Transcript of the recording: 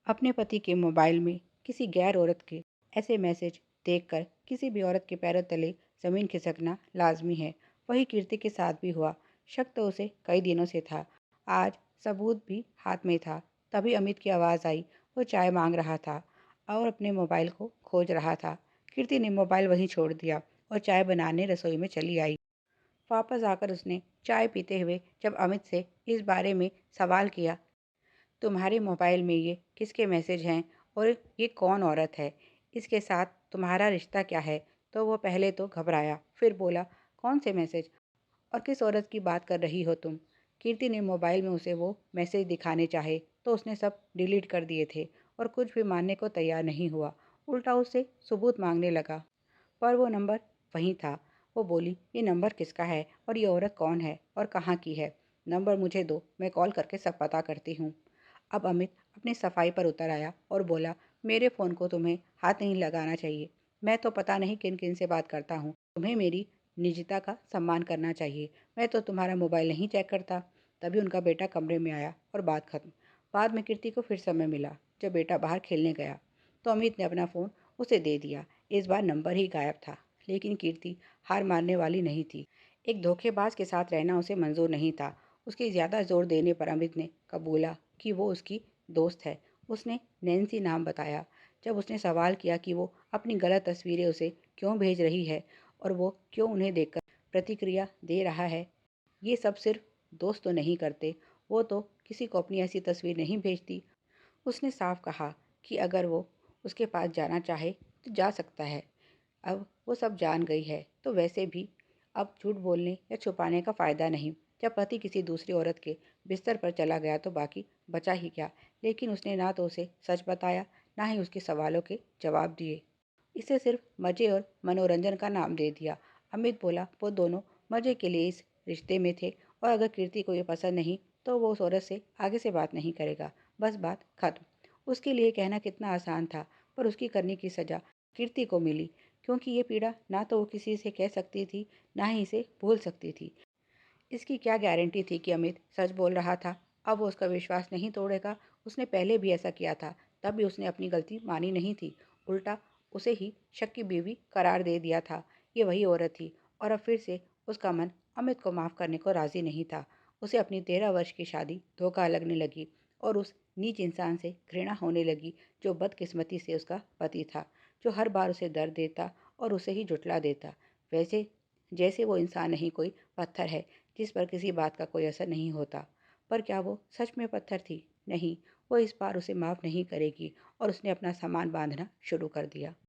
अपने पति के मोबाइल में किसी गैर औरत के ऐसे मैसेज देखकर किसी भी औरत के पैरों तले ज़मीन खिसकना लाजमी है। वही कीर्ति के साथ भी हुआ। शक तो उसे कई दिनों से था। आज सबूत भी हाथ में था। तभी अमित की आवाज़ आई। वो चाय मांग रहा था और अपने मोबाइल को खोज रहा था। कीर्ति ने मोबाइल वहीं छोड़ दिया और चाय बनाने रसोई में चली आई। वापस आकर उसने चाय पीते हुए जब अमित से इस बारे में सवाल किया, तुम्हारे मोबाइल में ये किसके मैसेज हैं और ये कौन औरत है, इसके साथ तुम्हारा रिश्ता क्या है, तो वो पहले तो घबराया, फिर बोला, कौन से मैसेज और किस औरत की बात कर रही हो तुम? कीर्ति ने मोबाइल में उसे वो मैसेज दिखाने चाहे तो उसने सब डिलीट कर दिए थे और कुछ भी मानने को तैयार नहीं हुआ। उल्टा उससे सबूत मांगने लगा। पर वो नंबर वहीं था। वो बोली, ये नंबर किसका है और ये औरत कौन है और कहाँ की है? नंबर मुझे दो, मैं कॉल करके सब पता करती हूँ। अब अमित अपनी सफाई पर उतर आया और बोला, मेरे फ़ोन को तुम्हें हाथ नहीं लगाना चाहिए। मैं तो पता नहीं किन किन से बात करता हूँ। तुम्हें मेरी निजता का सम्मान करना चाहिए। मैं तो तुम्हारा मोबाइल नहीं चेक करता। तभी उनका बेटा कमरे में आया और बात खत्म। बाद में कीर्ति को फिर समय मिला। जब बेटा बाहर खेलने गया तो अमित ने अपना फ़ोन उसे दे दिया। इस बार नंबर ही गायब था। लेकिन कीर्ति हार मानने वाली नहीं थी। एक धोखेबाज के साथ रहना उसे मंजूर नहीं था। उसके ज़्यादा जोर देने पर अमित ने कबूला कि वो उसकी दोस्त है। उसने नैन्सी नाम बताया। जब उसने सवाल किया कि वो अपनी गलत तस्वीरें उसे क्यों भेज रही है और वो क्यों उन्हें देखकर प्रतिक्रिया दे रहा है, ये सब सिर्फ दोस्त तो नहीं करते। वो तो किसी को अपनी ऐसी तस्वीर नहीं भेजती। उसने साफ कहा कि अगर वो उसके पास जाना चाहे तो जा सकता है। अब वो सब जान गई है तो वैसे भी अब झूठ बोलने या छुपाने का फ़ायदा नहीं। जब पति किसी दूसरी औरत के बिस्तर पर चला गया तो बाकी बचा ही क्या। लेकिन उसने ना तो उसे सच बताया, ना ही उसके सवालों के जवाब दिए। इसे सिर्फ मज़े और मनोरंजन का नाम दे दिया। अमित बोला, वो दोनों मज़े के लिए इस रिश्ते में थे और अगर कीर्ति को ये पसंद नहीं तो वो उस औरत से आगे से बात नहीं करेगा। बस बात खत्म। उसके लिए कहना कितना आसान था, पर उसकी करने की सज़ा कीर्ति को मिली। क्योंकि ये पीड़ा ना तो वो किसी से कह सकती थी, ना ही इसे भूल सकती थी। इसकी क्या गारंटी थी कि अमित सच बोल रहा था? अब वो उसका विश्वास नहीं तोड़ेगा। उसने पहले भी ऐसा किया था, तब भी उसने अपनी गलती मानी नहीं थी। उल्टा उसे ही शक की बीवी करार दे दिया था। ये वही औरत थी और अब फिर से उसका मन अमित को माफ़ करने को राज़ी नहीं था। उसे अपनी 13 वर्ष की शादी धोखा लगने लगी और उस नीच इंसान से घृणा होने लगी जो बदकिस्मती से उसका पति था, जो हर बार उसे दर्द देता और उसे ही झुठला देता। वैसे जैसे वो इंसान नहीं, कोई पत्थर है जिस पर किसी बात का कोई असर नहीं होता। पर क्या वो सच में पत्थर थी? नहीं, वो इस बार उसे माफ़ नहीं करेगी और उसने अपना सामान बांधना शुरू कर दिया।